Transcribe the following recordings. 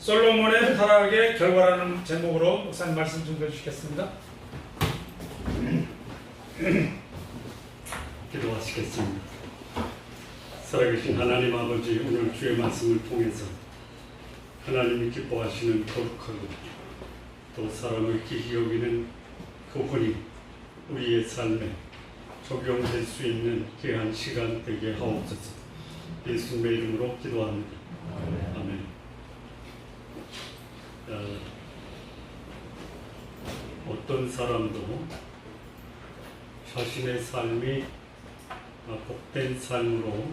솔로몬의 타락의 결과라는 제목으로 목사님 말씀 좀 해주시겠습니다. 기도하시겠습니다. 살아계신 하나님 아버지, 오늘 주의 말씀을 통해서 하나님이 기뻐하시는 거룩하고 또 사람을 기히 여기는 그분이 우리의 삶에 적용될 수 있는 귀한 시간 되게 하옵소서. 예수님의 이름으로 기도합니다. 아멘. 어떤 사람도 자신의 삶이 복된 삶으로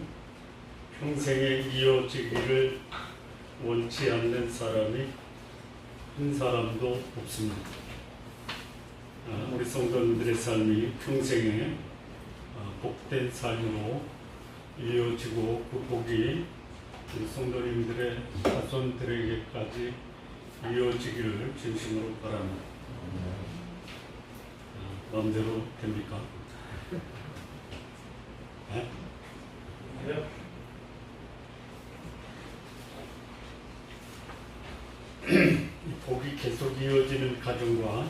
평생에 이어지기를 원치 않는 사람이 한 사람도 없습니다. 우리 성도님들의 삶이 평생에 복된 삶으로 이어지고 그 복이 우리 성도님들의 자손들에게까지 이어지기를 진심으로 바랍니다. 마음대로 됩니까? 네? 이 복이 계속 이어지는 가정과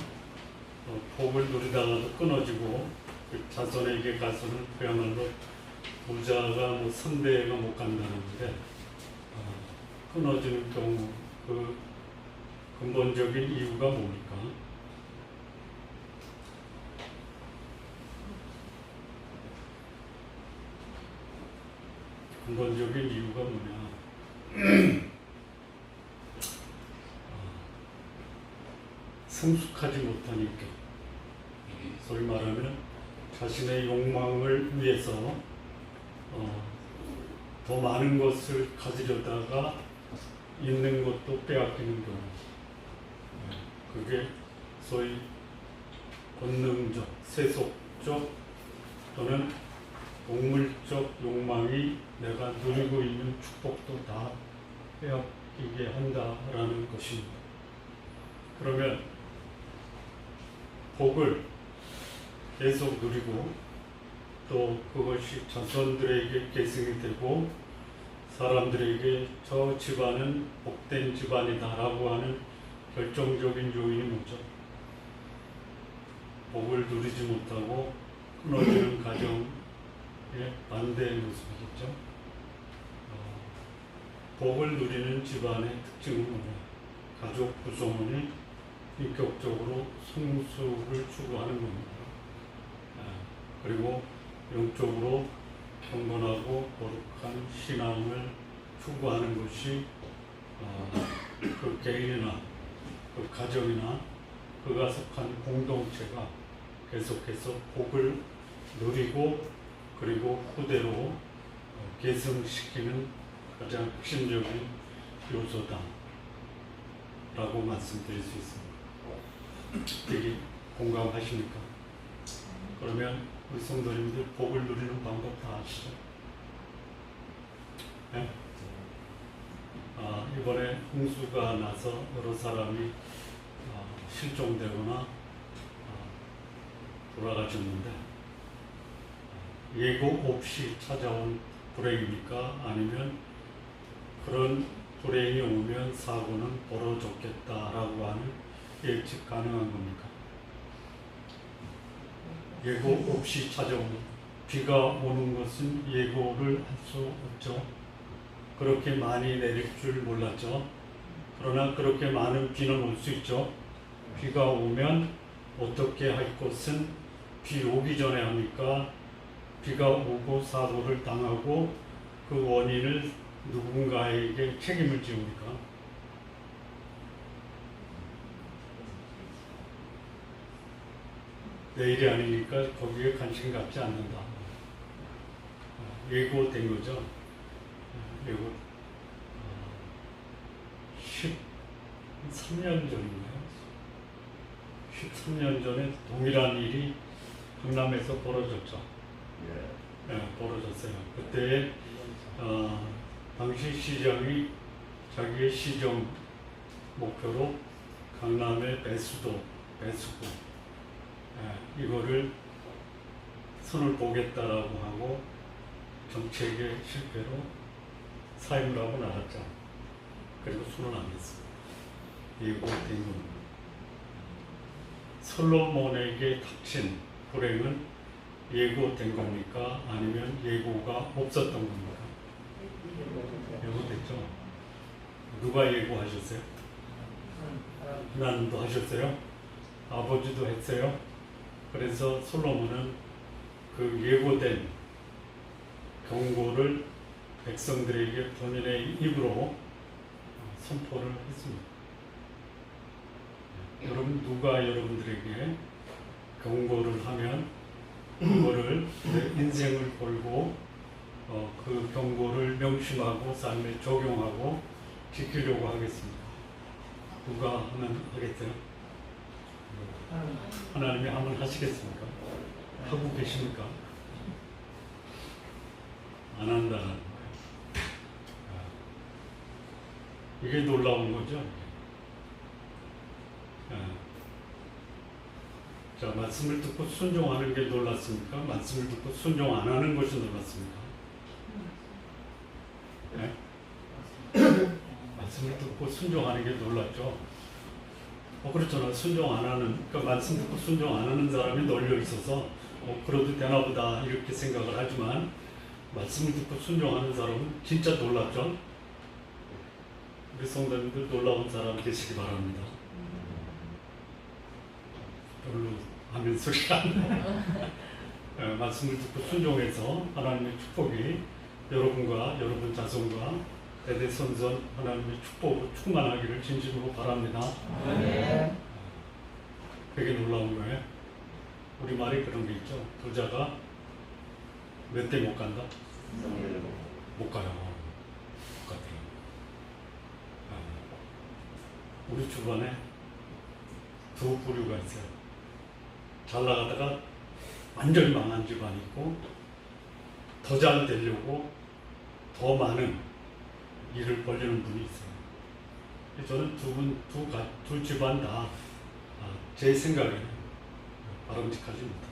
복을 누리다가도 끊어지고 그 자손에게 가서는 그야말로 부자가 뭐 3대가 못 간다는데 끊어지는 경우 그 근본적인 이유가 뭡니까? 근본적인 이유가 뭐냐? 성숙하지 못하니까, 소위 말하면 자신의 욕망을 위해서 더 많은 것을 가지려다가 있는 것도 빼앗기는 경우, 그게 소위 본능적, 세속적 또는 동물적 욕망이 내가 누리고 있는 축복도 다 빼앗기게 한다라는 것입니다. 그러면 복을 계속 누리고 또 그것이 자손들에게 계승이 되고 사람들에게 저 집안은 복된 집안이다라고 하는 결정적인 요인이 뭐죠? 복을 누리지 못하고 끊어지는 가정의 반대의 모습이겠죠. 복을 누리는 집안의 특징은 뭐냐? 가족 구성원이 인격적으로 성숙을 추구하는 겁니다. 그리고 영적으로 경건하고 거룩한 신앙을 추구하는 것이 그 개인이나 그 가정이나 그가 속한 공동체가 계속해서 복을 누리고 그리고 후대로 계승시키는 가장 핵심적인 요소다 라고 말씀드릴 수 있습니다. 되게 공감하십니까? 그러면 우리 성도님들 복을 누리는 방법 다 아시죠? 네? 이번에 홍수가 나서 여러 사람이 실종되거나 돌아가셨는데 예고 없이 찾아온 불행입니까? 아니면 그런 불행이 오면 사고는 벌어졌겠다라고 하는 예측 가능한 겁니까? 예고 없이 찾아오는, 비가 오는 것은 예고를 할 수 없죠. 그렇게 많이 내릴 줄 몰랐죠. 그러나 그렇게 많은 비는 올 수 있죠. 비가 오면 어떻게 할 것은 비 오기 전에 합니까? 비가 오고 사고를 당하고 그 원인을 누군가에게 책임을 지웁니까? 내일이 아니니까 거기에 관심 갖지 않는다. 예고된 거죠. 예고 13년 전인가요? 13년 전에 동일한 일이 강남에서 벌어졌죠. 벌어졌어요. 그때 당시 시장이 자기의 시정 목표로 강남의 배수구 이거를 손을 보겠다라고 하고 정책의 실패로 사임을 하고 나갔죠. 그리고 손을 안 했습니다. 예고된 겁니다. 솔로몬에게 닥친 불행은 예고된 겁니까? 아니면 예고가 없었던 겁니까? 예고됐죠. 누가 예고하셨어요? 하나님도 하셨어요? 아버지도 했어요? 그래서 솔로몬은 그 예고된 경고를 백성들에게 본인의 입으로 선포를 했습니다. 여러분, 누가 여러분들에게 경고를 하면 그거를 내 인생을 걸고 그 경고를 명심하고 삶에 적용하고 지키려고 하겠습니다. 누가 하면 하겠어요? 하나님이 하면 하시겠습니까? 하고 계십니까? 안 한다는 거예요. 이게 놀라운 거죠. 자, 말씀을 듣고 순종하는 게 놀랐습니까? 말씀을 듣고 순종 안 하는 것이 놀랐습니까? 네? 말씀을 듣고 순종하는 게 놀랐죠. 그렇잖아. 순종 안 하는, 그러니까 말씀 듣고 순종 안 하는 사람이 널려 있어서 그래도 되나 보다 이렇게 생각을 하지만 말씀을 듣고 순종하는 사람은 진짜 놀랍죠. 우리 성도님들 놀라운 사람 되시기 바랍니다. 별로 하면 소리가 안 나요. 말씀을 듣고 순종해서 하나님의 축복이 여러분과 여러분 자손과 대대손손 하나님의 축복으로 충만하기를 진심으로 바랍니다. 네. 되게 놀라운 거예요. 우리 말이 그런 게 있죠. 부자가 몇 대 못 간다? 못 가요. 못 가더라고요. 우리 주변에 두 부류가 있어요. 잘 나가다가 완전히 망한 집안이 있고, 더 잘 되려고 더 많은 일을 벌리는 분이 있어요. 저는 두 집안 다 제 생각에는 바람직하지 못하다.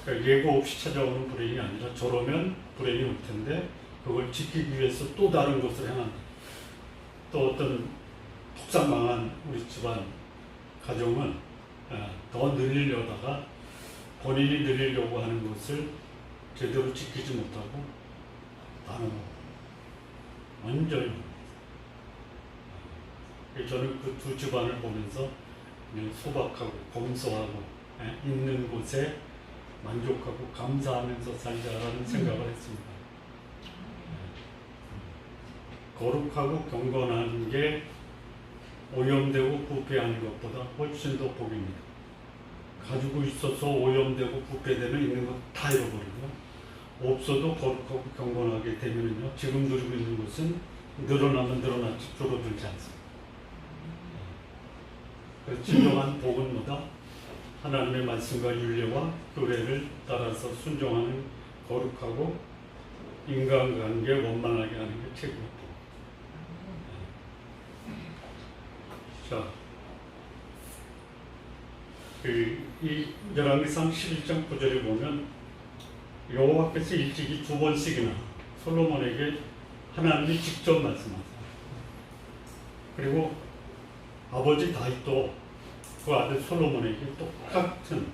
그러니까 예고 없이 찾아오는 불행이 아니라 저러면 불행이 올 텐데 그걸 지키기 위해서 또 다른 것을 행한다. 또 어떤 폭삭 망한 우리 집안 가정은 더 늘리려다가 본인이 늘리려고 하는 것을 제대로 지키지 못하고 다른 완전히 저는 그 두 집안을 보면서 그냥 소박하고 검소하고 있는 곳에 만족하고 감사하면서 살자라는 생각을 했습니다. 거룩하고 경건한 게 오염되고 부패하는 것보다 훨씬 더 복입니다. 가지고 있어서 오염되고 부패되면 있는 것 다 잃어버리고요. 없어도 거룩하고 경건하게 되면요, 지금 누리고 있는 것은 늘어나면 늘어났지 줄어들지 않습니다. 진정한 복은 뭐다? 하나님의 말씀과 윤리와 교례를 따라서 순종하는 거룩하고 인간관계 원만하게 하는 게 최고의 복. 자, 이 열왕기상 11장 9절에 보면 여호와께서 일찍이 두 번씩이나 솔로몬에게 하나님이 직접 말씀하세요. 그리고 아버지 다윗도 그 아들 솔로몬에게 똑같은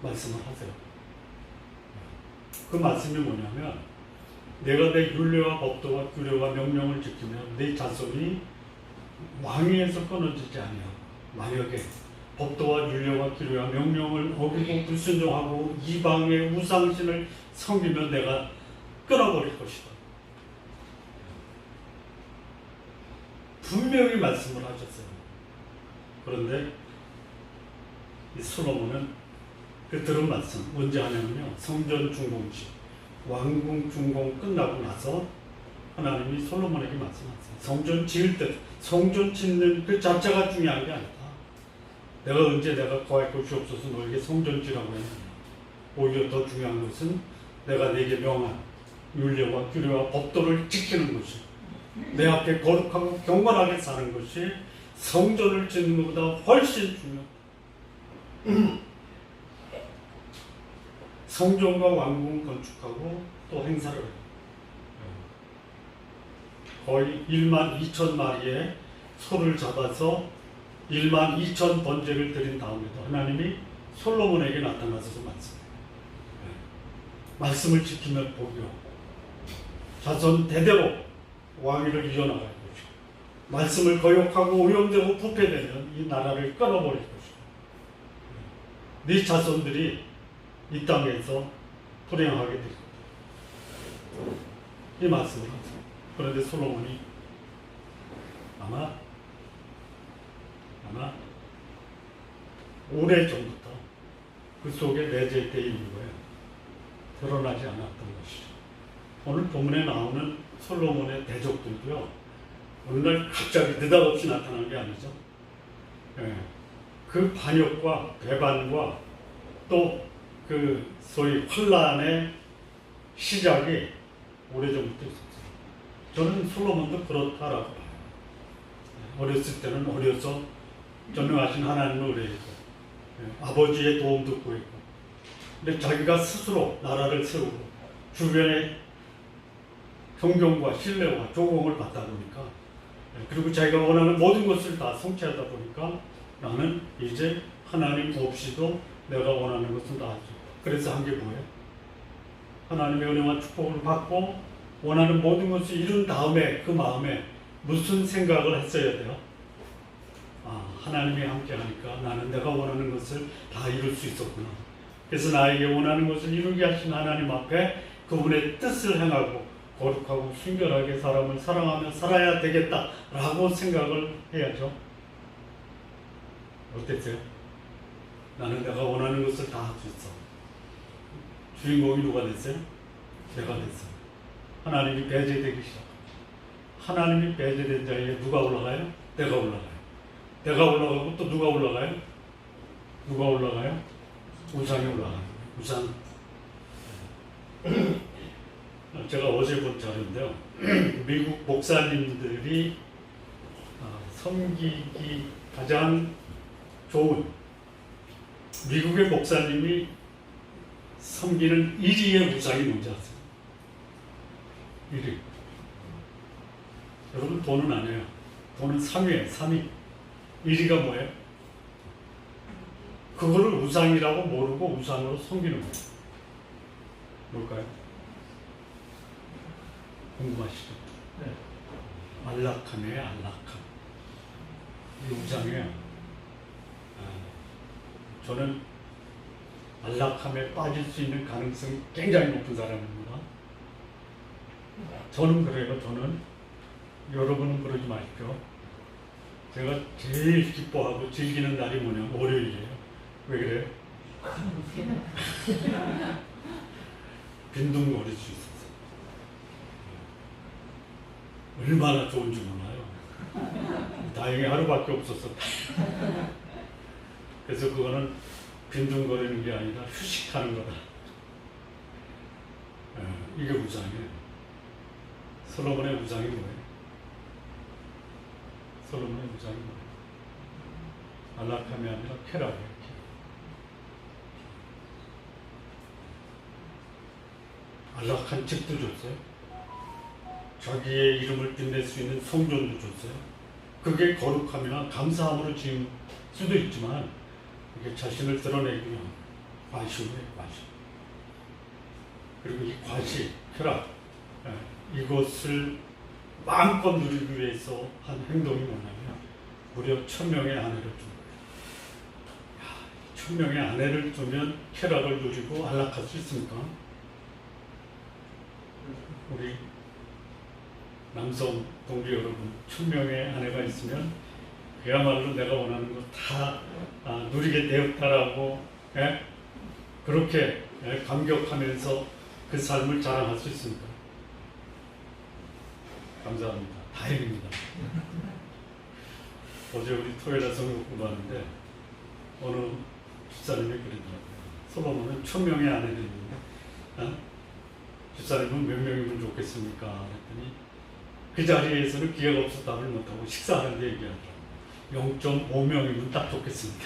말씀을 하세요. 그 말씀이 뭐냐면, 내가 내 율례와 법도와 규례와 명령을 지키면 내 자손이 왕위에서 끊어지지 아니하고, 만약에 법도와 율례와 규례와 명령을 어기고 불순종하고 이방의 우상신을 섬기면 내가 끊어버릴 것이다. 분명히 말씀을 하셨어요. 그런데 이 솔로몬은 그 들은 말씀 언제 하냐면요, 성전 준공식 왕궁 준공 끝나고 나서 하나님이 솔로몬에게 말씀하세요. 성전 지을 때 성전 짓는 그 자체가 중요한 게 아니다. 내가 언제 내가 거할 곳이 없어서 너에게 성전 지라고 했느냐. 오히려 더 중요한 것은 내가 네게 명한 율례와 규례와 법도를 지키는 것이, 내 앞에 거룩하고 경건하게 사는 것이 성전을 짓는 것보다 훨씬 중요하다. 성전과 왕궁 건축하고 또 행사를 해요. 거의 1만 2천 마리의 소를 잡아서 1만 2천 번제를 드린 다음에도 하나님이 솔로몬에게 나타나서 말씀해요. 말씀을 지키면 복이요, 자손 대대로 왕위를 이어나갈 것이고, 말씀을 거역하고 오염되고 부패되면 이 나라를 끊어버릴 것이고, 네 자손들이 이 땅에서 불행하게 될 것이다. 이 말씀을 하죠. 그런데 솔로몬이 아마 오래전부터 그 속에 내재되어 있는 거예요. 드러나지 않았던 것이죠. 오늘 본문에 나오는 솔로몬의 대적들도요, 어느 날 갑자기 느닷없이 나타난 게 아니죠. 그 반역과 배반과 또 그 소위 혼란의 시작이 오래전부터 있었어요. 저는 솔로몬도 그렇다라고 봐요. 어렸을 때는 어려서 전능하신 하나님을 의뢰했고, 아버지의 도움도 구했고, 근데 자기가 스스로 나라를 세우고 주변에 존경과 신뢰와 조공을 받다 보니까, 그리고 자기가 원하는 모든 것을 다 성취하다 보니까 나는 이제 하나님 없이도 내가 원하는 것은 다 할 수 있다. 그래서 한 게 뭐예요? 하나님의 은혜와 축복을 받고 원하는 모든 것을 이룬 다음에 그 마음에 무슨 생각을 했어야 돼요? 하나님이 함께 하니까 나는 내가 원하는 것을 다 이룰 수 있었구나. 그래서 나에게 원하는 것을 이루게 하신 하나님 앞에 그분의 뜻을 행하고 거룩하고 순결하게 사람을 사랑하며 살아야 되겠다라고 생각을 해야죠. 어땠어요? 나는 내가 원하는 것을 다 할 수 있어. 주인공이 누가 됐어요? 내가 됐어요. 하나님이 배제되기 시작합니다. 하나님이 배제된 자리에 누가 올라가요? 내가 올라가요. 내가 올라가고 또 누가 올라가요? 누가 올라가요? 우상이 올라가요. 우상. 제가 어제 본 자료인데요. 미국 목사님들이 섬기기 가장 좋은 미국의 목사님이 섬기는 1위의 우상이 뭔지 아세요? 1위. 여러분 돈은 아니에요. 돈은 3위예요. 3위. 1위가 뭐예요? 그거를 우상이라고 모르고 우상으로 섬기는 거예요. 뭘까요? 궁금하시죠? 네. 안락함이에요. 안락함. 이 우상이에요. 저는 안락함에 빠질 수 있는 가능성이 굉장히 높은 사람입니다. 저는 그래요. 저는. 여러분은 그러지 마십시오. 제가 제일 기뻐하고 즐기는 날이 뭐냐면 월요일이에요. 왜 그래요? 빈둥거릴 수 있어서. 얼마나 좋은지 몰라요. 다행히 하루밖에 없었어. 그래서 그거는 빈둥거리는 게 아니라 휴식하는 거다. 이게 우상이에요. 솔로몬의 우상이 뭐예요? 솔로몬의 우상이 뭐예요? 안락함이 아니라 쾌락이에요. 안락한 집도 줬어요. 자기의 이름을 빛낼 수 있는 성전도 줬어요. 그게 거룩함이나 감사함으로 지은 수도 있지만 이게 자신을 드러내기 위한 관심이에요. 관심. 그리고 이 관심, 쾌락, 이것을 마음껏 누리기 위해서 한 행동이 뭐냐면 무려 1000명의 아내를 준 거예요. 1000명의 아내를 두면 쾌락을 누리고 안락할 수 있습니까? 우리 남성 동기 여러분, 1000명의 아내가 있으면 그야말로 내가 원하는 거 다 누리게 되었다라고 그렇게 감격하면서 그 삶을 자랑할 수 있습니까? 감사합니다. 다행입니다. 어제 우리 토요일에 성경 공부하는데 어느 집사님이 그러더라고요. 솔로몬은 1000명의 아내들이 있는데 집사님은 몇 명이면 좋겠습니까? 그랬더니 그 자리에서는 기회가 없어서 답을 못하고 식사하는데 얘기하더라고요. 0.5명이면 딱 좋겠습니다.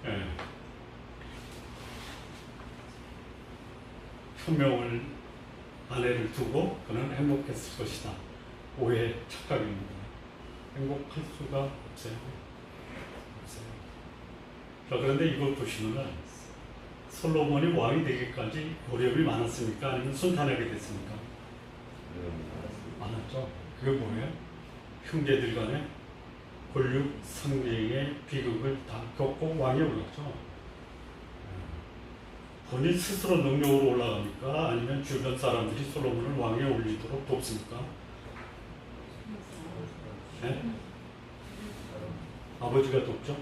네. 1000명을 아내를 두고 그는 행복했을 것이다. 오해, 착각입니다. 행복할 수가 없어요. 없어요. 자, 그런데 이걸 보시면 솔로몬이 왕이 되기까지 어려움이 많았습니까? 아니면 순탄하게 됐습니까? 많았죠. 그게 뭐예요? 형제들 간에 권력 상대의 비극을 다 겪고 왕이 올랐죠. 본인 스스로 능력으로 올라갑니까? 아니면 주변 사람들이 솔로몬을 왕에 올리도록 돕습니까? 네? 아버지가 돕죠.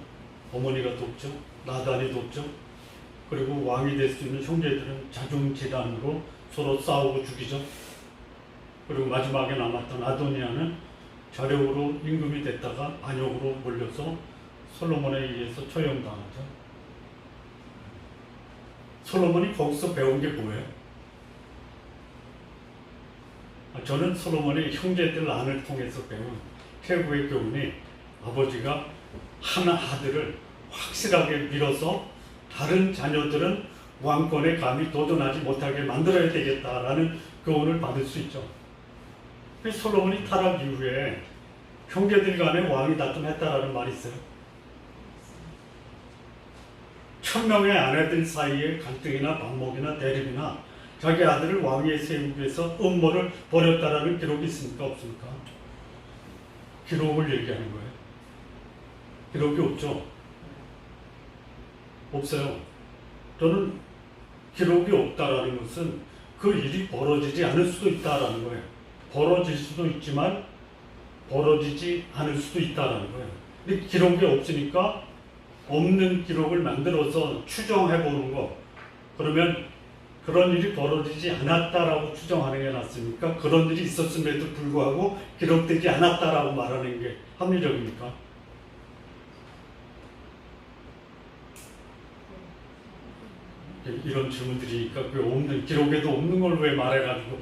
어머니가 돕죠. 나단이 돕죠. 그리고 왕이 될 수 있는 형제들은 자중질환으로 서로 싸우고 죽이죠. 그리고 마지막에 남았던 아도니아는 자력으로 임금이 됐다가 반역으로 몰려서 솔로몬에 의해서 처형당하죠. 솔로몬이 거기서 배운 게 뭐예요? 저는 솔로몬의 형제들 안을 통해서 배운 최고의 교훈이 아버지가 한 아들을 확실하게 밀어서 다른 자녀들은 왕권에 감히 도전하지 못하게 만들어야 되겠다라는 교훈을 받을 수 있죠. 솔로몬이 타락 이후에 형제들 간에 왕이 다툼했다라는 말이 있어요. 1000명의 아내들 사이에 갈등이나 반목이나 대립이나 자기 아들을 왕위에 세우기 위해서 음모를 벌였다라는 기록이 있습니까? 없습니까? 기록을 얘기하는 거예요. 기록이 없죠. 없어요. 저는 기록이 없다라는 것은 그 일이 벌어지지 않을 수도 있다라는 거예요. 벌어질 수도 있지만 벌어지지 않을 수도 있다라는 거예요. 근데 기록이 없으니까 없는 기록을 만들어서 추정해 보는 거. 그러면 그런 일이 벌어지지 않았다라고 추정하는 게 낫습니까? 그런 일이 있었음에도 불구하고 기록되지 않았다라고 말하는 게 합리적입니까? 이런 질문들이니까 그 없는 기록에도 없는 걸 왜 말해가지고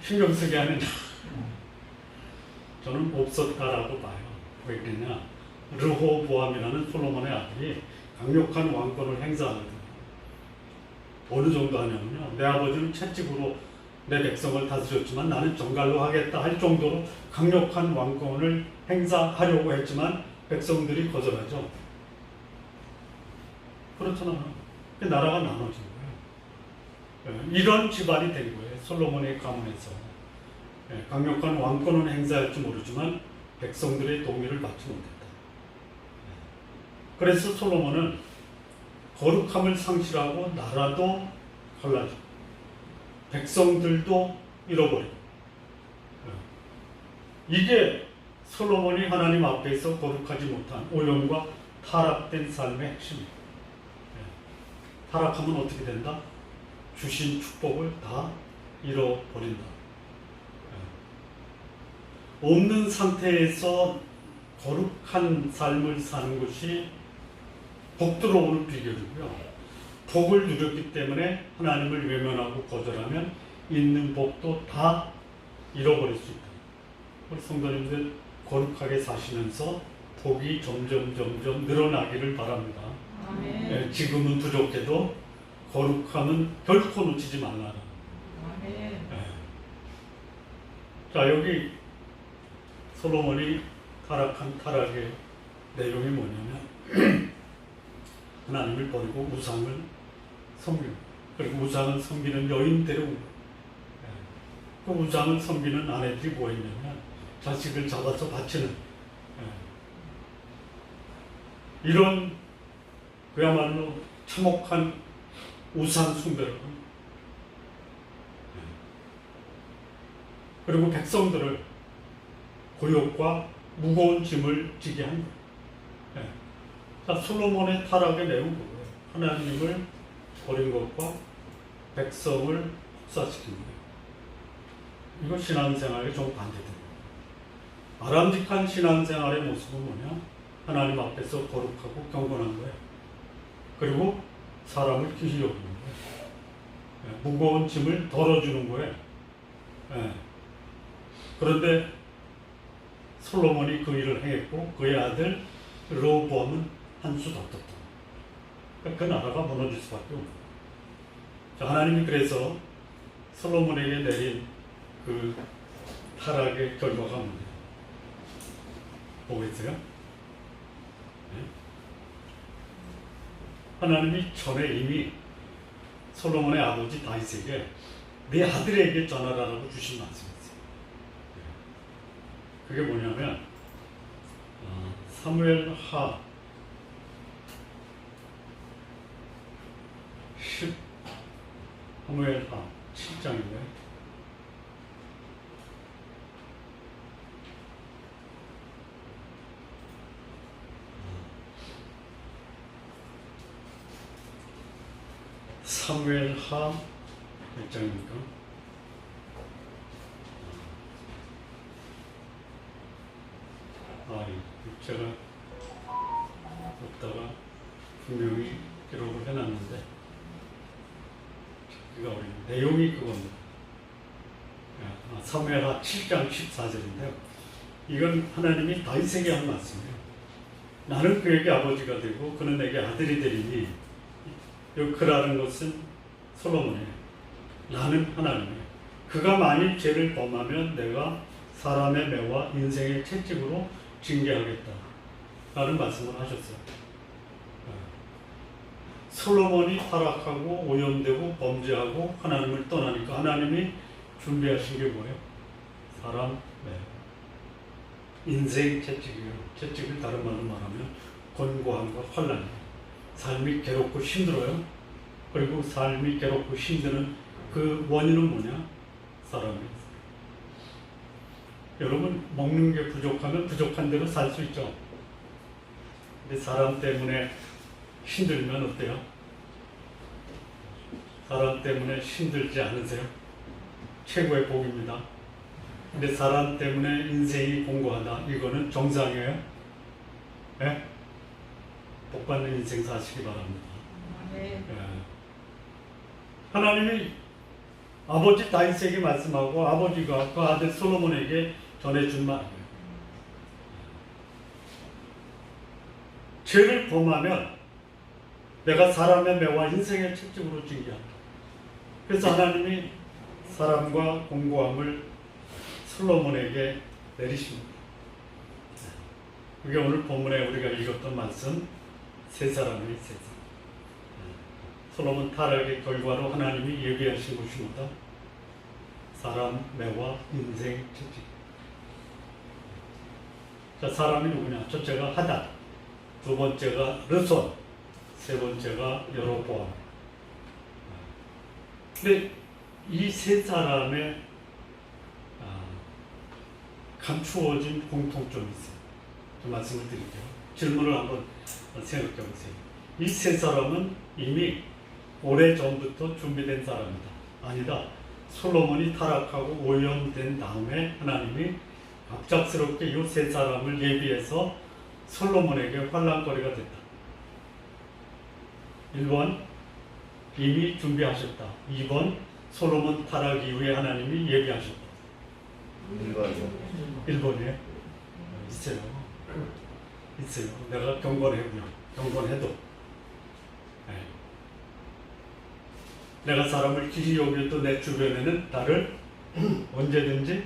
신경 쓰게 하느냐? 저는 없었다라고 봐요. 왜 그러냐? 르호보암이라는 솔로몬의 아들이 강력한 왕권을 행사하거든요. 어느 정도 하냐면요, 내 아버지는 채찍으로 내 백성을 다스렸지만 나는 정갈로 하겠다 할 정도로 강력한 왕권을 행사하려고 했지만 백성들이 거절하죠. 그렇잖아요. 나라가 나눠진 거예요. 이런 집안이 된 거예요. 솔로몬의 가문에서. 강력한 왕권을 행사할지 모르지만 백성들의 동의를 받지 못했다. 그래서 솔로몬은 거룩함을 상실하고 나라도 갈라지고 백성들도 잃어버리고, 이게 솔로몬이 하나님 앞에서 거룩하지 못한 오염과 타락된 삶의 핵심입니다. 타락하면 어떻게 된다? 주신 축복을 다 잃어버린다. 없는 상태에서 거룩한 삶을 사는 것이 복 들어오는 비결이고요. 복을 누렸기 때문에 하나님을 외면하고 거절하면 있는 복도 다 잃어버릴 수 있다. 우리 성도님들 거룩하게 사시면서 복이 점점 늘어나기를 바랍니다. 아멘. 지금은 부족해도 거룩함은 결코 놓치지 말라. 아멘. 자, 여기 솔로몬이 타락한 타락의 내용이 뭐냐면 하나님을 버리고 우상을 섬기고, 그리고 우상을 섬기는 여인 데려온 거예요. 그 우상을 섬기는 아내들이 뭐 했냐면 자식을 잡아서 바치는 이런 그야말로 참혹한 우상 숭배를 합니다. 그리고 백성들을 고욕과 무거운 짐을 지게 한 거예요. 자, 솔로몬의 타락의 내용은 뭐예요? 하나님을 버린 것과 백성을 혹사시킨 거예요. 이거 신앙생활의 정반대입니다. 바람직한 신앙생활의 모습은 뭐냐? 하나님 앞에서 거룩하고 경건한 거예요. 그리고 사람을 귀히 여기는 거예요. 무거운 짐을 덜어주는 거예요. 그런데 솔로몬이 그 일을 행했고 그의 아들 르호보암은 한 수 더 떴다. 그 나라가 무너질 수밖에 없는 거예요. 자, 하나님이 그래서 솔로몬에게 내린 그 타락의 결과가 뭐예요? 보겠어요? 네? 하나님이 전에 이미 솔로몬의 아버지 다윗에게 네 아들에게 전하라고 주신 말씀이 있어요. 그게 뭐냐면 사무엘하 7장인데 사무엘하 몇 장입니까? 제가 없다가 분명히 기록을 해놨는데 이거 내용이 그겁니다. 사무엘하 7장 14절인데요. 이건 하나님이 다윗에게 한 말씀이에요. 나는 그에게 아버지가 되고 그는 내게 아들이 되리니 그라는 것은 솔로몬이에요. 나는 하나님이에요. 그가 만일 죄를 범하면 내가 사람의 매와 인생의 채찍으로 징계하겠다 라는 말씀을 하셨어요. 솔로몬이 타락하고 오염되고 범죄하고 하나님을 떠나니까 하나님이 준비하신 게 뭐예요? 사람 매, 인생 채찍이에요. 채찍을 다른 말로 말하면 권고함과 환난이에요. 삶이 괴롭고 힘들어요. 그리고 삶이 괴롭고 힘드는 그 원인은 뭐냐? 사람이에요. 여러분, 먹는 게 부족하면 부족한 대로 살 수 있죠. 근데 사람 때문에 힘들면 어때요? 사람 때문에 힘들지 않으세요? 최고의 복입니다. 근데 사람 때문에 인생이 공고하다, 이거는 정상이에요? 네? 복받는 인생 사시기 바랍니다. 네. 하나님이 아버지 다윗에게 말씀하고 아버지가 그 아들 솔로몬에게 전해준 말이에요. 죄를 범하면 내가 사람의 매와 인생의 채찍으로 징계한다. 그래서 하나님이 사람과 공고함을 솔로몬에게 내리십니다. 그게 오늘 본문에 우리가 읽었던 말씀, 세 사람의 세 사람. 솔로몬 타락의 결과로 하나님이 예비하신 것이 뭐다? 사람 매와 인생 채찍. 자, 사람이 누구냐? 첫째가 하단, 두 번째가 르손, 세 번째가 여로보암. 근데 이 세 사람의 감추어진 공통점이 있어요. 좀 말씀을 드릴게요. 질문을 한번 생각해 보세요. 이 세 사람은 이미 오래전부터 준비된 사람이다. 아니다. 솔로몬이 타락하고 오염된 다음에 하나님이 갑작스럽게 이 세 사람을 예비해서 솔로몬에게 환난거리가 됐다. 1번, 이미 준비하셨다. 2번, 솔로몬 타락 이후에 하나님이 예비하셨다. 1번이에요? 있어요. 있어요. 내가 경건해도. 네. 내가 사람을 길이 여겨도 내 주변에는 나를 언제든지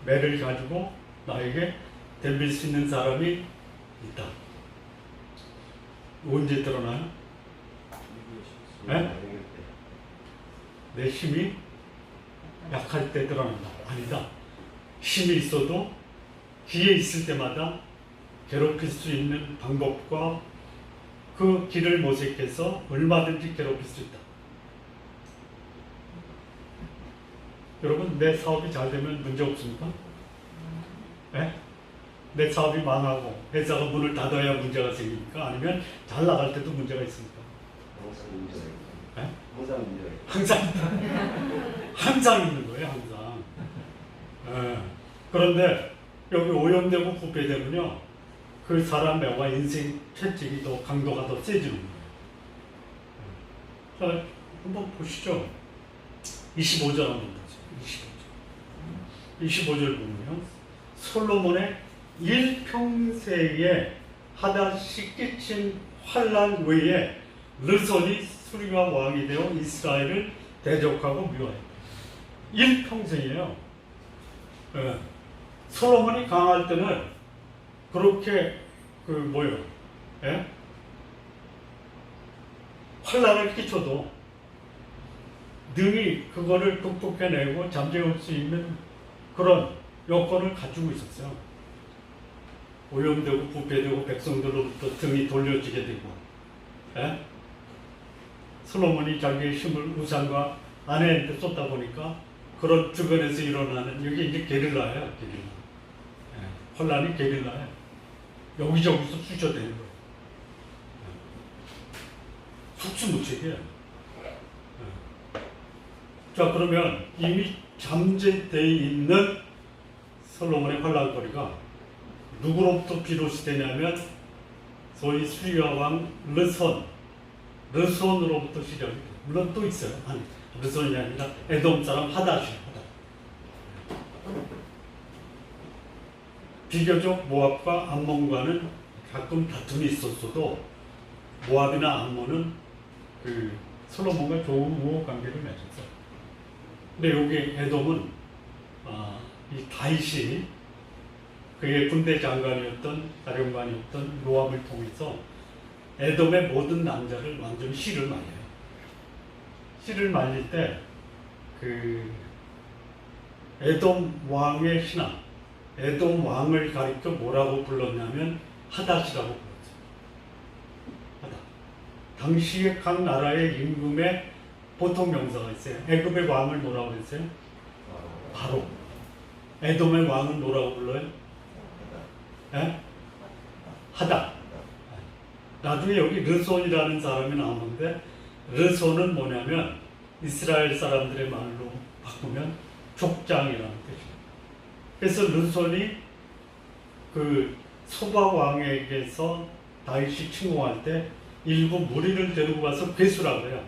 매를 가지고 나에게 덤빌 수 있는 사람이 있다. 언제 드러나요? 네? 내 힘이 약할 때 드러난다. 아니다. 힘이 있어도 기회 있을 때마다 괴롭힐 수 있는 방법과 그 길을 모색해서 얼마든지 괴롭힐 수 있다. 여러분, 내 사업이 잘 되면 문제 없습니까? 네? 내 사업이 망하고 회사가 문을 닫아야 문제가 생깁니까? 아니면 잘 나갈 때도 문제가 있습니까? 네? 항상 있는 거예요. 항상. 네. 그런데 여기 오염되고 부패되면요, 그 사람 매와 인생 채찍이 더 강도가 더 세지는 거예요. 자, 한번 보시죠. 25절 한번 보세요. 25절 보면요, 솔로몬의 일평생에 하다시 끼친 환난 외에 르손이 수리와 왕이 되어 이스라엘을 대적하고 묘하였다. 일평생이에요. 예. 솔로몬이 강할 때는 그렇게 예? 환란을 끼쳐도 능히 그거를 극복해내고 잠재울 수 있는 그런 여건을 가지고 있었어요. 오염되고 부패되고 백성들로부터 등이 돌려지게 되고, 예? 솔로몬이 자기의 힘을 우상과 아내한테 쏟다 보니까 그런 주변에서 일어나는 이게 이제 게릴라예요, 게릴라. 예. 혼란이 게릴라예요. 여기저기서 쑤셔대는 거예요. 속수무책이에요. 예. 자, 그러면 이미 잠재되어 있는 솔로몬의 환란거리가 누구로부터 비롯이 되냐면 소위 수리아 왕 르손으로부터 시작이 돼요. 물론 또 있어요. 아니, 르손이 아니라 에돔 사람 하닷이에요. 비교적 모압과 암몬과는 가끔 다툼이 있었어도 모압이나 암몬은 그 솔로몬과 좋은 우호 관계를 맺었어요. 근데 여기 에돔은 이 다윗이 그의 군대 장관이었던 사령관이었던 요압을 통해서 에돔의 모든 남자를 완전히 씨를 말려요. 씨를 말릴 때 그 에돔 왕의 신하, 에돔 왕을 가리켜 뭐라고 불렀냐면 하닷이라고 불렀어요. 하닷. 당시에 각 나라의 임금의 보통 명사가 있어요. 애굽의 왕을 뭐라고 그랬어요? 바로. 에돔의 왕은 뭐라고 불러요? 예? 하닷. 나중에 여기 르손이라는 사람이 나오는데 르손은 뭐냐면 이스라엘 사람들의 말로 바꾸면 족장이라는 뜻이에요. 그래서 르손이 그 소바 왕에게서 다윗이 침공할 때 일부 무리를 데리고 가서 괴수라고 해요.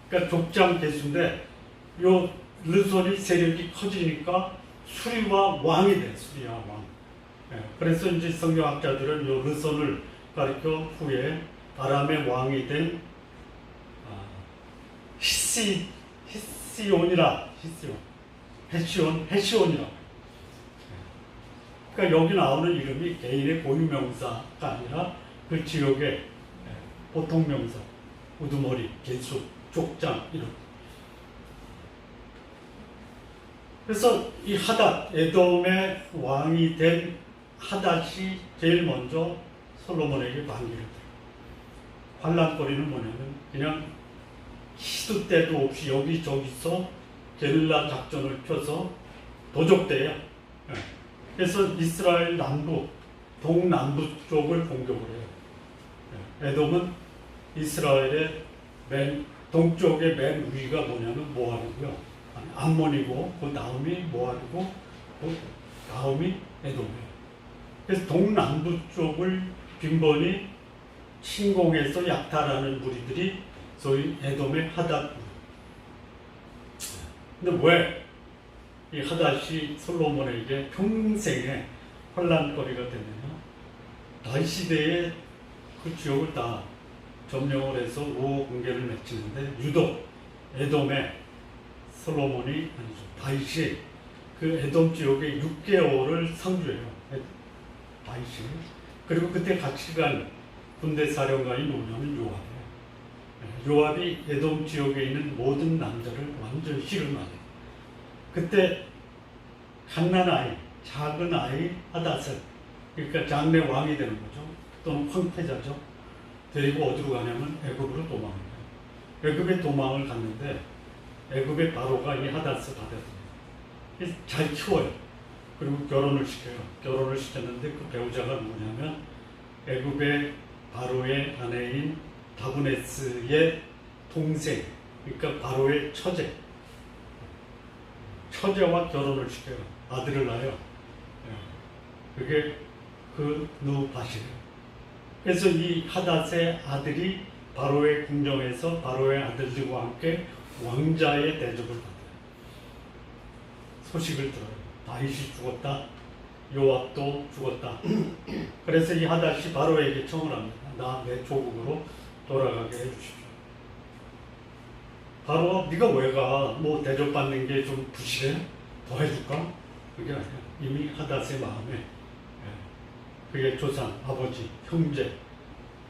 그러니까 족장 괴수인데 요 르손이 세력이 커지니까 수리와 왕이 돼. 수리와 왕. 예, 그래서 이제 성경학자들은 요 르손을 가리켜 후에 아람의 왕이 된 헤시온이라. 그러니까 여기 나오는 이름이 개인의 고유명사가 아니라 그 지역의 보통 명사, 우두머리, 개수, 족장 이런. 그래서 이 하닷, 에돔의 왕이 된 하닷이 제일 먼저 솔로몬에게 반기를 들어요. 환란거리는 뭐냐면 그냥 시도 때도 없이 여기저기서 게릴라 작전을 펴서 도적대요. 그래서 이스라엘 남부, 동남부 쪽을 공격을 해요. 에돔은 이스라엘의 맨 동쪽의 맨 위가 뭐냐면 모압이고요. 암몬이고 그 다음이 모압이고 그 다음이 에돔이에요. 그래서 동남부 쪽을 빈번히 침공해서 약탈하는 무리들이 소위 에돔의 하닷. 근데 왜 이 하닷이 솔로몬에게 평생의 환란거리가 됐느냐? 다윗 시대에 그 지역을 다 점령을 해서 우호 관계를 맺히는데 유독 에돔에 솔로몬이 아니죠. 다윗이 그 에돔 지역에 6개월을 상주해요. 다윗이. 그리고 그때 같이 간 군대 사령관이 누구냐면 요압이에요. 요압이 에돔 지역에 있는 모든 남자를 완전 씨를 맞아요. 그때 갓난아이, 작은 아이 하닷을, 그러니까 장래 왕이 되는 거죠. 또는 황태자죠. 데리고 어디로 가냐면 애굽으로 도망을 가요. 애굽에 도망을 갔는데 애굽의 바로가 이 하닷을 받아들여요. 잘 키워요. 그리고 결혼을 시켜요. 결혼을 시켰는데 그 배우자가 누구냐면 애굽의 바로의 아내인 다브네스의 동생, 그러니까 바로의 처제와 결혼을 시켜요. 아들을 낳아요. 그게 그 누바시예요. 그래서 이 하닷의 아들이 바로의 궁정에서 바로의 아들들과 함께 왕자의 대접을 받아요. 소식을 들어요. 다윗이 죽었다. 요압도 죽었다. 그래서 이 하닷이 바로에게 청을 합니다. 나 내 조국으로 돌아가게 해주십시오. 바로 네가 왜 가? 뭐 대접받는 게 좀 부실해? 더 해줄까? 그게 아니야. 이미 하닷의 마음에 그의 조상, 아버지, 형제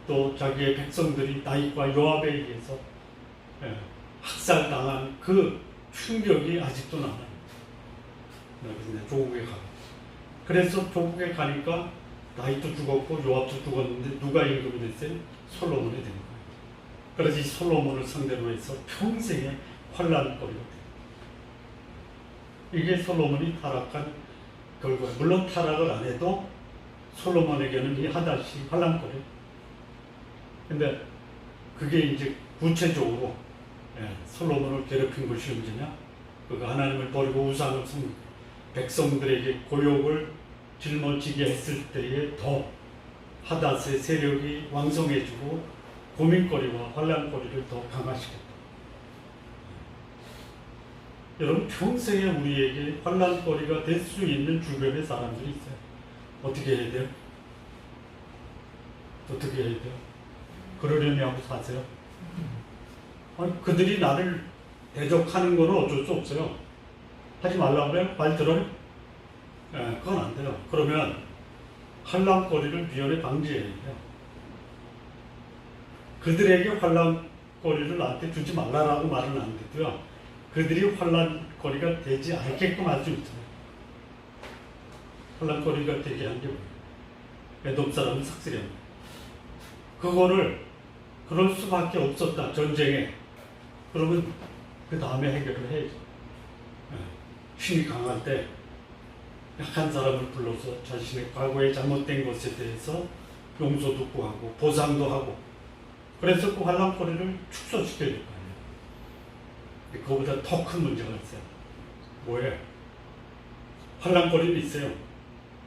또 자기의 백성들이 다윗과 요압에 의해서 학살당한 그 충격이 아직도 남아요. 그래서 조국에 가고. 그래서 조국에 가니까 다윗도 죽었고 요압도 죽었는데 누가 임금이 됐어요? 솔로몬이 된 거예요. 그래서 이 솔로몬을 상대로 해서 평생의 환란거리가 돼요. 이게 솔로몬이 타락한 결과예요. 물론 타락을 안 해도 솔로몬에게는 이 하닷이 환란거리. 근데 그게 이제 구체적으로 솔로몬을 괴롭힌 것이 언제냐? 그가 하나님을 버리고 우상을 섬기고 백성들에게 고욕을 짊어지게 했을 때에 더 하닷의 세력이 왕성해지고 고민거리와 환란거리를 더 강화시켰다. 여러분 평생에 우리에게 환란거리가 될 수 있는 주변의 사람들이 있어요. 어떻게 해야 돼요? 어떻게 해야 돼요? 그러려니 하고 사세요. 아니, 그들이 나를 대적하는 거는 어쩔 수 없어요. 하지 말라고 그래요? 말 들어요? 그건 안 돼요. 그러면 환란거리를 미연에 방지해야 돼요. 그들에게 환란거리를 나한테 주지 말라라고 말은 안 되고요. 그들이 환란거리가 되지 않게끔 할 수 있어요. 환란거리가 되게 한 게 뭐예요? 에돔 사람은 삭스령. 그거를 그럴 수밖에 없었다. 전쟁에. 그러면 그 다음에 해결을 해야죠. 힘이 강할 때 약한 사람을 불러서 자신의 과거에 잘못된 것에 대해서 용서도 구하고 보상도 하고 그래서 그 환란거리를 축소시켜야 될 거 아니에요. 그거보다 더 큰 문제가 있어요. 뭐예요? 환란거리는 있어요.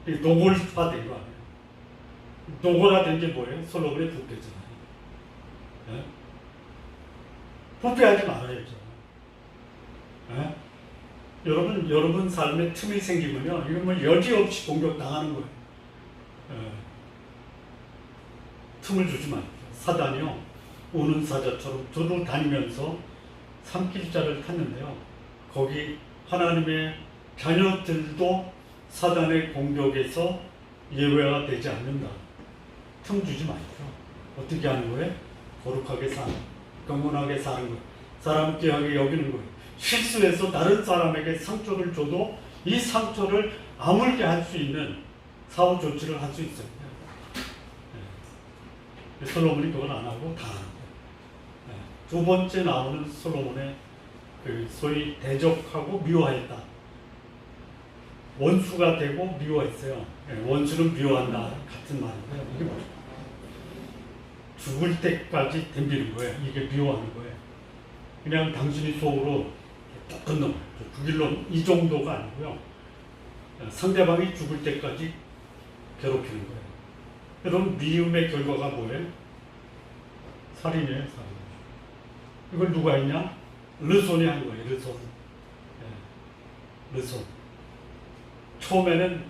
노골화된 거 아니에요. 노골화된 게 뭐예요? 솔로몬의 부패잖아요. 부패하지 말아야죠. 여러분 삶에 틈이 생기면요, 이건 뭐 여지없이 공격당하는 거예요. 틈을 주지 마십시오. 사단이요, 우는 사자처럼 두루 다니면서 산길자를 탔는데요, 거기 하나님의 자녀들도 사단의 공격에서 예외가 되지 않는다. 틈 주지 마십시오. 어떻게 하는 거예요? 거룩하게 사는, 경건하게 사는 거예요. 사람 귀하게 여기는 거예요. 실수해서 다른 사람에게 상처를 줘도 이 상처를 아물게 할 수 있는 사후 조치를 할 수 있어요. 솔로몬이 그걸 안 하고 다 하는 거예요. 두 번째 나오는 솔로몬의 그 소위 대적하고 미워했다. 원수가 되고 미워했어요. 원수는 미워한다 같은 말인데요. 이게 뭐죠? 죽을 때까지 덤비는 거예요. 이게 미워하는 거예요. 그냥 당신이 속으로 나쁜 놈, 죽일 놈, 이 정도가 아니고요. 상대방이 죽을 때까지 괴롭히는 거예요. 여러분, 미움의 결과가 뭐예요? 살인이에요, 살인. 이걸 누가 했냐? 르손이 한 거예요, 르손. 르손. 처음에는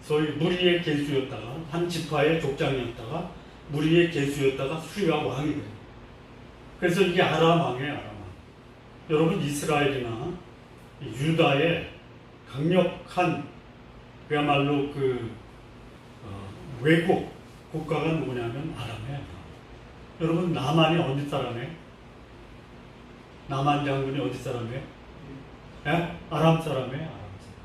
소위 무리의 계수였다가, 한 지파의 족장이었다가, 무리의 계수였다가 수리와 왕이 돼요. 그래서 이게 아람 왕이에요, 아람 왕. 여러분, 이스라엘이나 유다의 강력한 그야말로 외국 국가가 누구냐면 아람이에요. 여러분, 나만이 어디 사람이에요? 나만 장군이 어디 사람이에요? 아람 사람이에요. 아람 사람.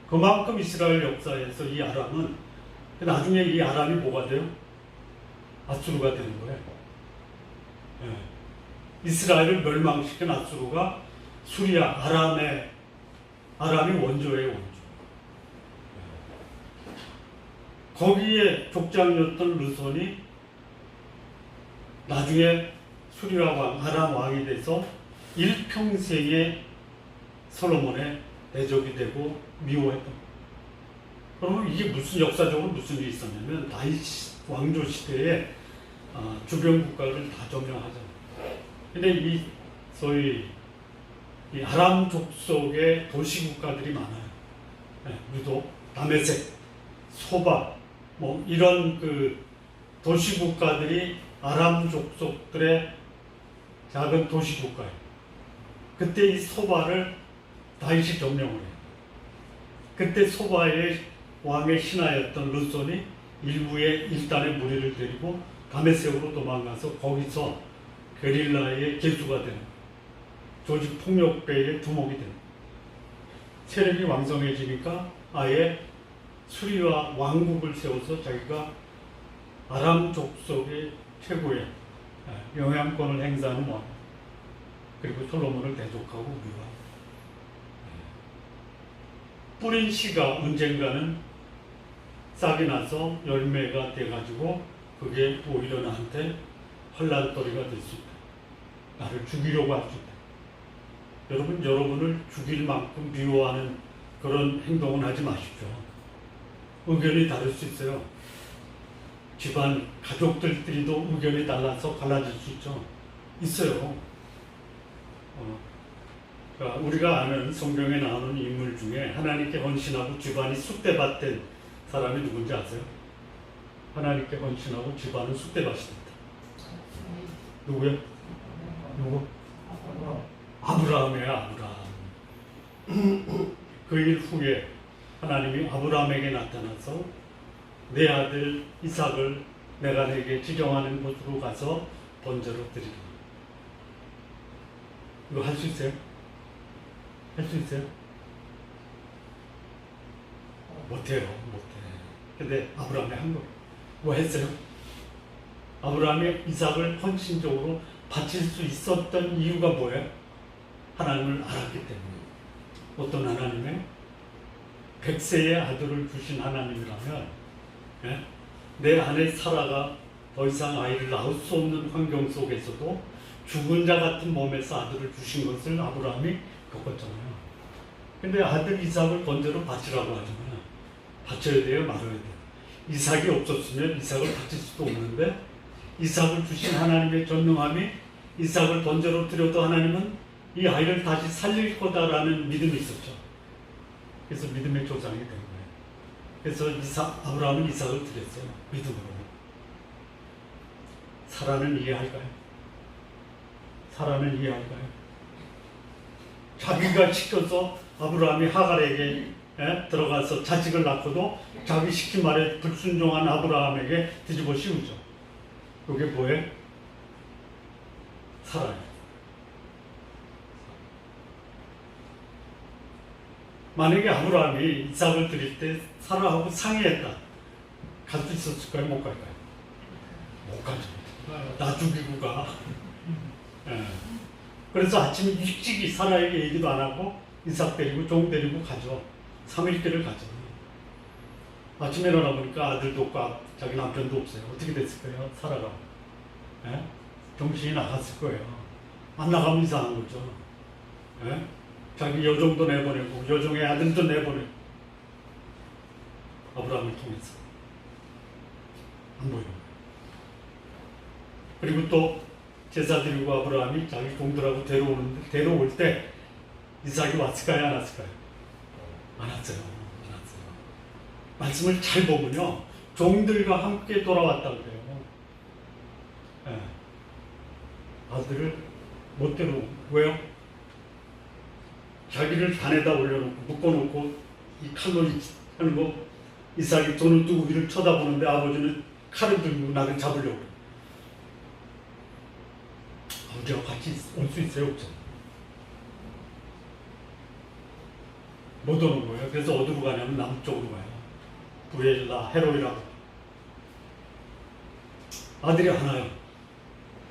그만큼 이스라엘 역사에서 이 아람은 나중에 이 아람이 뭐가 돼요? 아수르가 되는 거예요. 이스라엘을 멸망시킨 아수르가 수리아, 아람이 원조예요, 원조. 거기에 족장이었던 르손이 나중에 수리아 왕, 아람 왕이 돼서 일평생에 솔로몬의 대적이 되고 미워했던 거예요. 그러면 이게 무슨 역사적으로 무슨 일이 있었냐면 다윗 왕조 시대에 주변 국가를 다 점령하잖아요. 근데 이 소위 이 아람 족속의 도시 국가들이 많아요. 유독 다메섹, 소바 뭐 이런 그 도시 국가들이 아람 족속들의 작은 도시 국가예요. 그때 이 소바를 다윗이 점령을 해요. 그때 소바의 왕의 신하였던 르손이 일부의 일단의 무리를 데리고 다메섹으로 도망가서 거기서 게릴라의 개수가 되는, 조직 폭력배의 두목이 되는, 세력이 왕성해지니까 아예 수리와 왕국을 세워서 자기가 아람 족속의 최고의 영향권을 행사하는 왕, 그리고 솔로몬을 대적하고 우리가 뿌린 씨가 언젠가는 싹이 나서 열매가 돼가지고 그게 오히려 나한테 환란거리가 될 수 있다. 나를 죽이려고 할 수 있다. 여러분, 여러분을 죽일 만큼 미워하는 그런 행동은 하지 마십시오. 의견이 다를 수 있어요. 집안 가족들끼리도 의견이 달라서 갈라질 수 있죠. 있어요. 그러니까 우리가 아는 성경에 나오는 인물 중에 하나님께 헌신하고 집안이 쑥대밭된 사람이 누군지 아세요? 하나님께 헌신하고 집안은 쑥대밭이 됐다. 누구요? 누구? 아브라함이에요. 아브라함. 그 일 후에 하나님이 아브라함에게 나타나서 내 아들 이삭을 내가 내게 지정하는 곳으로 가서 번제로 드리라. 이거 할 수 있어요? 할 수 있어요? 못해요. 못해. 근데 아브라함이 한 거예요. 뭐 했어요? 아브라함이 이삭을 헌신적으로 바칠 수 있었던 이유가 뭐예요? 하나님을 알았기 때문에. 어떤 하나님의 100세의 아들을 주신 하나님이라면, 예? 내 아내 사라가 더 이상 아이를 낳을 수 없는 환경 속에서도 죽은 자 같은 몸에서 아들을 주신 것을 아브라함이 겪었잖아요. 근데 아들 이삭을 번제로 바치라고 하잖아요. 바쳐야 돼요? 말아야 돼요? 이삭이 없었으면 이삭을 바칠 수도 없는데, 이삭을 주신 하나님의 전능함이 이삭을 번제로 드려도 하나님은 이 아이를 다시 살릴 거다라는 믿음이 있었죠. 그래서 믿음의 조상이 된 거예요. 그래서 아브라함은 이삭을 드렸어요. 믿음으로. 사라는 이해할까요? 사라는 이해할까요? 자기가 시켜서 아브라함이 하갈에게 들어가서 자식을 낳고도 자기 시킨 말에 불순종한 아브라함에게 뒤집어 씌우죠. 그게 뭐예요? 사라예요. 만약에 아브라함이 이삭을 드릴 때 사라하고 상의했다. 갈 수 있었을까요? 못 갈까요? 못 가죠. 나 죽이고 가. 예. 그래서 아침에 일찍이 사라에게 얘기도 안 하고 이삭 데리고 종 데리고 가죠. 3일길을 가죠. 아침에 일어나 보니까 아들도 없고 자기 남편도 없어요. 어떻게 됐을까요? 사라가. 예? 정신이 나갔을 거예요. 안 나가면 이상한 거죠. 예? 자기 여종도 내보내고 여종의 아들도 내보내고 아브라함을 통해서 안 보여요. 그리고 또 제사 드리고 아브라함이 자기 종들하고 데려올 때 이삭이 왔을까요? 안 왔을까요? 안 왔어요. 안 왔어요. 말씀을 잘 보면요, 종들과 함께 돌아왔다고 그래요. 네. 아들을 못 데려오고. 왜요? 자기를 단에다 올려놓고 묶어놓고 이 칼로 하는 거, 이삭이 돈을 두고 위를 쳐다보는데 아버지는 칼을 들고 나를 잡으려고 그래요. 아버지와 같이 올 수 있어요? 없죠? 못 오는 거예요. 그래서 어디로 가냐면 남쪽으로 가요. 부엘라, 헤로이라고. 아들이 하나요.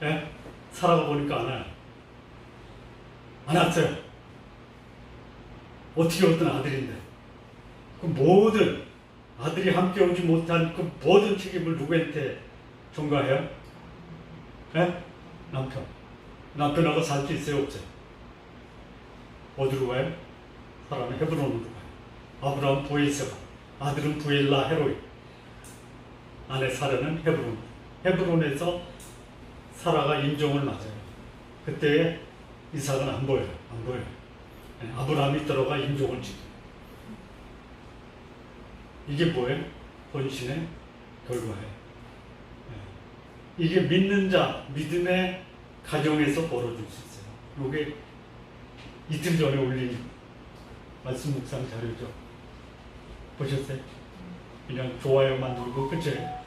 예? 살아가 보니까 하나요. 안 왔어요. 어떻게 어떤 아들인데. 그 모든 아들이 함께 오지 못한 그 모든 책임을 누구한테 전가해요? 예? 남편. 남편하고 살 수 있어요? 없어요? 어디로 가요? 사람은 헤브론으로 가요. 아브라함 보에세바, 아들은 부엘라 헤로이, 아내 사라는 헤브론. 헤브론에서 사라가 인종을 맞아요. 그때 이삭은 안 보여요. 안 보여요. 아브라함이 들어가 인종을 지켜요. 이게 뭐예요? 헌신의 결과예요. 이게 믿는 자, 믿음의 가정에서 벌어질 수 있어요. 이게 이틀 전에 올린 말씀 묵상 자료죠. 보셨어요? 그냥 좋아요만 누르고 끝이에요.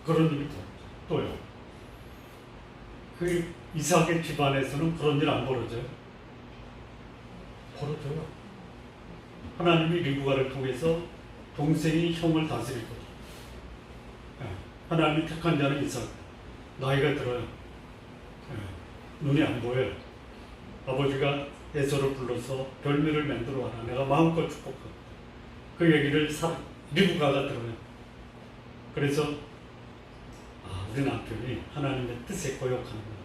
그런 일이 또요. 그 이삭의 집안에서는 그런 일 안 벌어져요. 벌어져요. 하나님이 리브가를 통해서 동생이 형을 다스리거든. 하나님이 택한 자는 이삭. 나이가 들어요. 눈이 안 보여요. 아버지가 에서를 불러서 별미를 만들어 와라. 내가 마음껏 축복하고. 그 얘기를 리브가가 들어요. 그래서 우리 남편이 하나님의 뜻에 거역하는구나.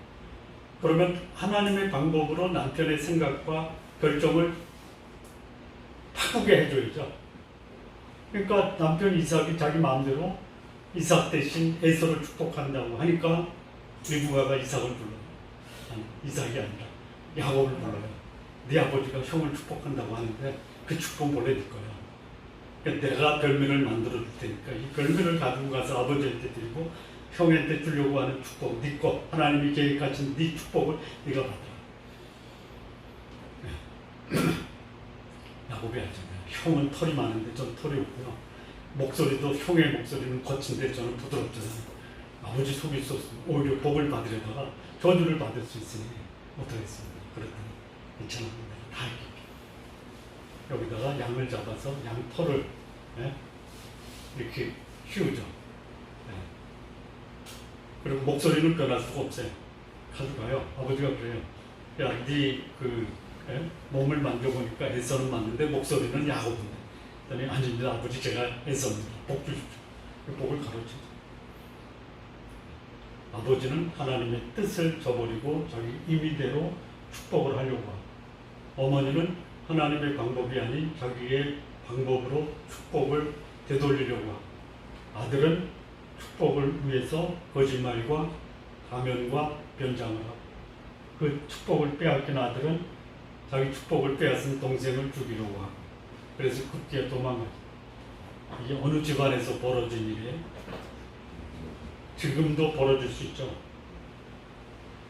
그러면 하나님의 방법으로 남편의 생각과 결정을 바꾸게 해줘야죠. 그러니까 남편 이삭이 자기 마음대로 이삭 대신 에서를 축복한다고 하니까 리브가가 이삭을 불러요. 아니, 이삭이 아니라 야곱을 불러요. 네 아버지가 형을 축복한다고 하는데 그 축복 몰래 네 거야. 그러니까 내가 별명을 만들어 줄 테니까 이 별명을 가지고 가서 아버지한테 드리고 형한테 주려고 하는 축복, 네 거, 하나님이 계획하신 네 축복을 네가 받아. 야곱이 알잖아요. 형은 털이 많은데 저는 털이 없고요. 목소리도 형의 목소리는 거친데 저는 부드럽잖아요. 아버지 속일 수 없으면 오히려 복을 받으려다가 저주를 받을 수 있으니 못하겠습니다. 그랬더니 괜찮아, 다 이렇게 여기다가 양을 잡아서 양 털을 이렇게 휘우죠. 그리고 목소리는 변할 수가 없어요. 가져가요. 아버지가 그래요. 야, 네 몸을 만져보니까 에서는 맞는데 목소리는 야곱인데. 그랬더니 아닙니다. 아버지 제가 에서입니다. 복 주십시오. 그 복을 가르치죠. 아버지는 하나님의 뜻을 저버리고 자기 임의대로 축복을 하려고 하고, 어머니는 하나님의 방법이 아닌 자기의 방법으로 축복을 되돌리려고 하고, 아들은 축복을 위해서 거짓말과 가면과 변장을 하고, 그 축복을 빼앗긴 아들은 자기 축복을 빼앗은 동생을 죽이려고 하고, 그래서 급기야 도망가죠. 이게 어느 집안에서 벌어진 일이에요? 지금도 벌어질 수 있죠.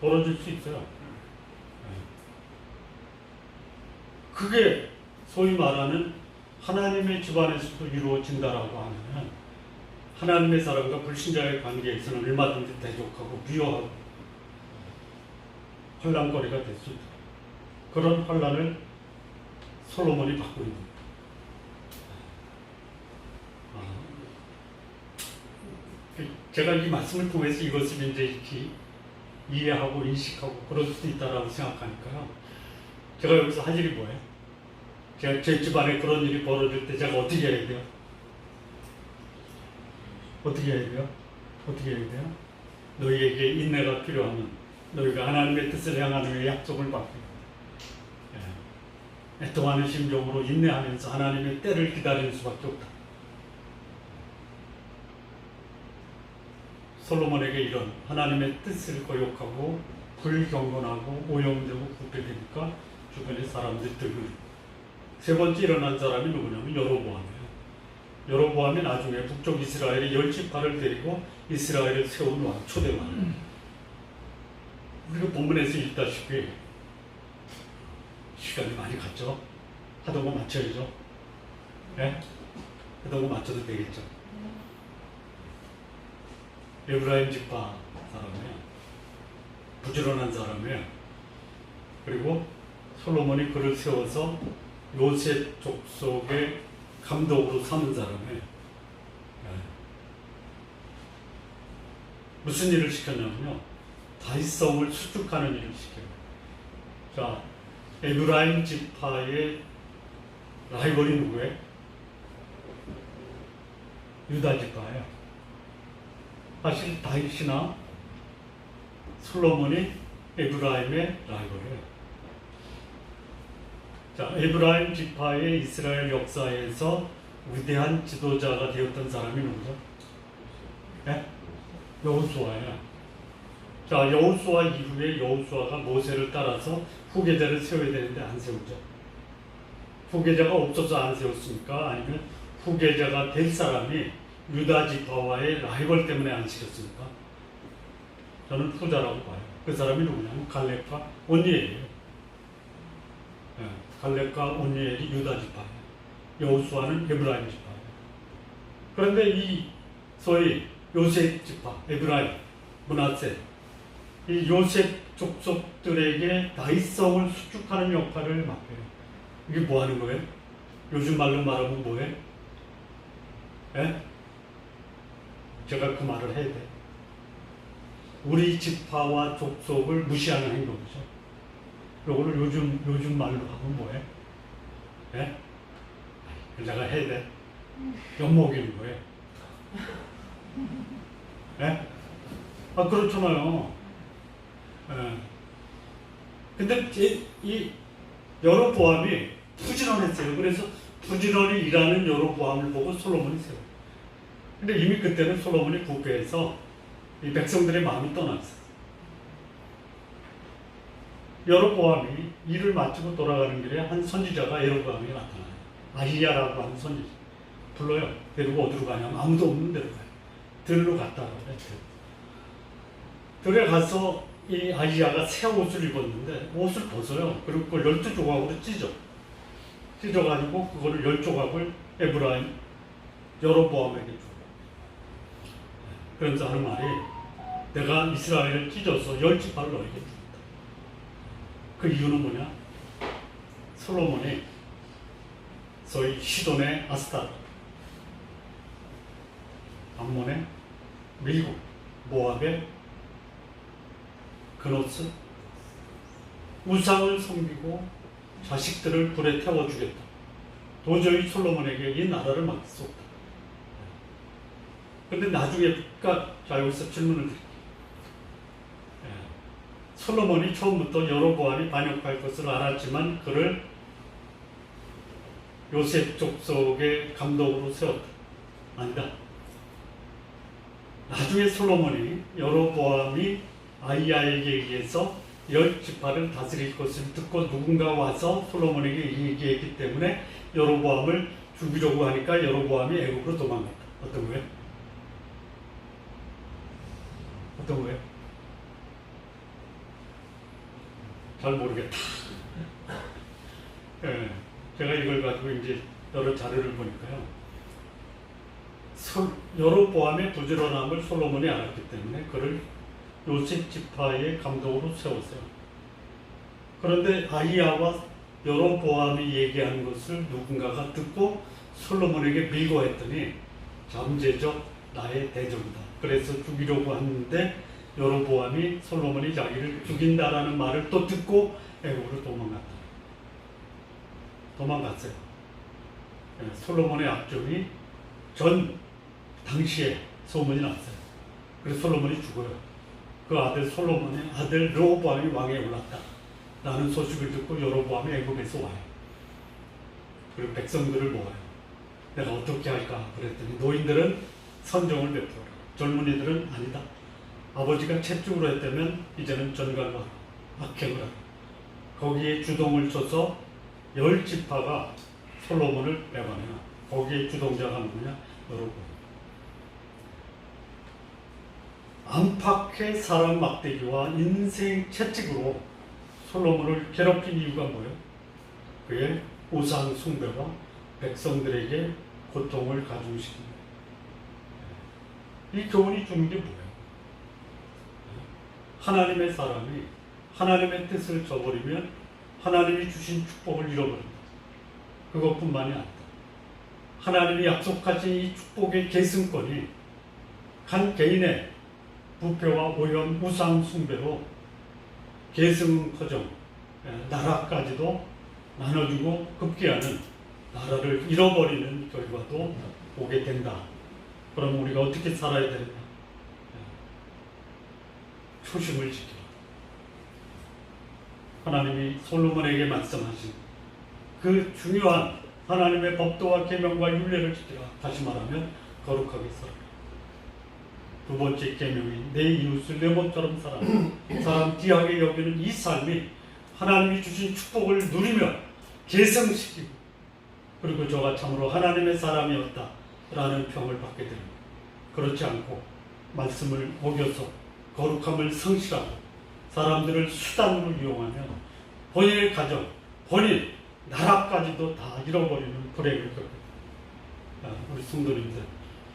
벌어질 수 있어요. 그게 소위 말하는 하나님의 집안에서도 이루어진다라고 하면 하나님의 사람과 불신자의 관계에서는 얼마든지 대적하고 비호하고 혼란거리가 될 수 있다. 그런 혼란을 솔로몬이 바꾸는 겁니다. 제가 이 말씀을 통해서 이것을 이제 이렇게 이해하고 인식하고 그럴 수도 있다라고 생각하니까요. 제가 여기서 할 일이 뭐예요? 제가 제 집안에 그런 일이 벌어질 때 제가 어떻게 해야 돼요? 어떻게 해야 돼요? 어떻게 해야 돼요? 너희에게 인내가 필요하면 너희가 하나님의 뜻을 향하는 의 약속을 받고 애통하는 심정으로 인내하면서 하나님의 때를 기다리는 수밖에 없다. 솔로몬에게 이런 하나님의 뜻을 거역하고 불경건하고 오염되고 부패되니까 주변의 사람들이 들고, 세 번째 일어난 사람이 누구냐면 여로보암이에요. 여로보암이 나중에 북쪽 이스라엘의 10지파를 데리고 이스라엘을 세운 왕, 초대 왕. 우리가 본문에서 읽다시피 시간이 많이 갔죠. 하던 거 맞춰야죠. 네? 하던 거 맞춰도 되겠죠. 에브라임 지파 사람이에요. 부지런한 사람이에요. 그리고 솔로몬이 그를 세워서 요셉 족속의 감독으로 삼은 사람이에요. 무슨 일을 시켰냐면요, 다윗성을 수축하는 일을 시켜요. 자, 에브라임 지파의 라이벌이 누구예요? 유다 지파예요. 사실 다윗이나 솔로몬이 에브라임의 라이벌이에요. 자, 에브라임 지파의 이스라엘 역사에서 위대한 지도자가 되었던 사람이 누구죠? 네? 여호수아예요. 자, 여호수아 이후에 여호수아가 모세를 따라서 후계자를 세워야 되는데 안 세우죠. 후계자가 없어서 안 세웠습니까? 아니면 후계자가 될 사람이 유다 지파와의 라이벌 때문에 안 시켰습니까? 저는 후자라고 봐요. 그 사람이 누구냐면 갈렙과 온니예요. 갈렙과 온니엘이 유다 지파예요. 여호수아는 에브라임 지파예요. 그런데 이 소위 요셉 지파, 에브라임, 므낫세, 이 요셉 족속들에게 다윗성을 수축하는 역할을 맡겨요. 이게 뭐 하는 거예요? 요즘 말로 말하면 뭐예요? 예? 제가 그 말을 해야 돼. 우리 지파와 족속을 무시하는 행동이죠. 요거를 요즘 말로 하면 뭐예요? 예? 내가 해야 돼. 엿먹이는 거예요. 예? 아, 그렇잖아요. 예. 근데 이 여로보암이 부지런했어요. 그래서 부지런히 일하는 여로보암을 보고 솔로몬이 세워요. 근데 이미 그때는 솔로몬이 부패해서 이 백성들의 마음이 떠났어요. 여로보암이 일을 마치고 돌아가는 길에 한 선지자가 여로보암에 나타나요. 아히야라고 하는 선지자. 불러요. 데리고 어디로 가냐면 아무도 없는 데로 가요. 들로 갔다 그래. 들에 가서 이 아히야가 새 옷을 입었는데 옷을 벗어요. 그리고 그걸 12조각으로 찢어가지고 그거를 10조각을 에브라임 여로보암에게 줘요. 그러면서 하는 말이 내가 이스라엘을 찢어서 10지파를 너에게 준다. 그 이유는 뭐냐? 솔로몬이 소위 시돈의 아스타르, 암몬의 밀국, 모압의 그노스, 우상을 섬기고 자식들을 불에 태워주겠다. 도저히 솔로몬에게 이 나라를 맡길 수 없다. 그런데 나중에, 그러니까 자 여기서 질문을 드릴게요. 솔로몬이 처음부터 여로보암이 반역할 것을 알았지만 그를 요셉 족속의 감독으로 세웠다. 아니다. 나중에 솔로몬이 여로보암이 아히야에게 의해서 10지파를 다스릴 것을 듣고 누군가 와서 솔로몬에게 얘기했기 때문에 여로보암을 죽이려고 하니까 여로보암이 애굽으로 도망갔다. 어떤 거예요? 어떤 거예요? 잘 모르겠다. 예, 제가 이걸 가지고 이제 여러 자료를 보니까요. 여로보암의 부지런함을 솔로몬이 알았기 때문에 그를 요셉 지파의 감독으로 세웠어요. 그런데 아히야와 여로보암이 얘기하는 것을 누군가가 듣고 솔로몬에게 밀고 했더니 잠재적 나의 대적이다. 그래서 죽이려고 하는데 여로보암이 솔로몬이 자기를 죽인다라는 말을 또 듣고 애굽으로 도망갔어요. 솔로몬의 악종이 당시에 소문이 났어요. 그래서 솔로몬이 죽어요. 그 아들 솔로몬의 아들 르호보암이 왕에 올랐다 라는 소식을 듣고 여로보암이 애굽에서 와요. 그리고 백성들을 모아요. 내가 어떻게 할까 그랬더니 노인들은 선정을 베풀어라. 젊은이들은 아니다. 아버지가 채찍으로 했다면 이제는 전갈로 하라. 악행을 하라. 거기에 주동을 쳐서 10지파가 솔로몬을 배반해요. 거기에 주동자가 누구냐? 여로보암. 안팎의 사람 막대기와 인생 채찍으로 솔로몬을 괴롭힌 이유가 뭐예요? 그의 우상 숭배와 백성들에게 고통을 가중시킨 거예요. 이 교훈이 주는 게 뭐예요? 하나님의 사람이 하나님의 뜻을 저버리면 하나님이 주신 축복을 잃어버린다. 그것뿐만이 아니다. 하나님이 약속하신 이 축복의 계승권이 한 개인의 부패와 오염, 우상 숭배로 계승커녕 나라까지도 나눠주고 급기야는 나라를 잃어버리는 결과도 오게 된다. 그럼 우리가 어떻게 살아야 되느냐? 초심을 지키라. 하나님이 솔로몬에게 말씀하신 그 중요한 하나님의 법도와 계명과 율례를 지키라. 다시 말하면 거룩하게 살아라. 두 번째 계명인 내 이웃을 내 몸처럼 살아라. 사람 귀하게 여기는 이 삶이 하나님이 주신 축복을 누리며 계승시키고 그리고 저가 참으로 하나님의 사람이었다라는 평을 받게 됩니다. 그렇지 않고 말씀을 어겨서 거룩함을 성실하고 사람들을 수단으로 이용하며 본인의 가정, 본인, 나라까지도 다 잃어버리는 불행을 겪고 우리 성도님들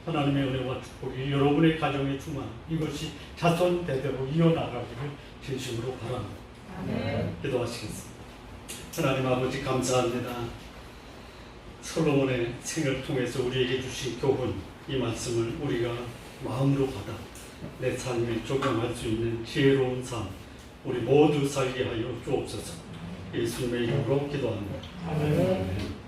하나님의 은혜와 축복이 여러분의 가정에 충만 이것이 자손 대대로 이어나가기를 진심으로 바랍니다. 아멘. 기도하시겠습니다. 하나님 아버지 감사합니다. 솔로몬의 생을 통해서 우리에게 주신 교훈 이 말씀을 우리가 마음으로 받아 내 삶에 적용할 수 있는 지혜로운 삶 우리 모두 살게 하여 주옵소서. 예수님의 이름으로 기도합니다. 아멘. 아멘.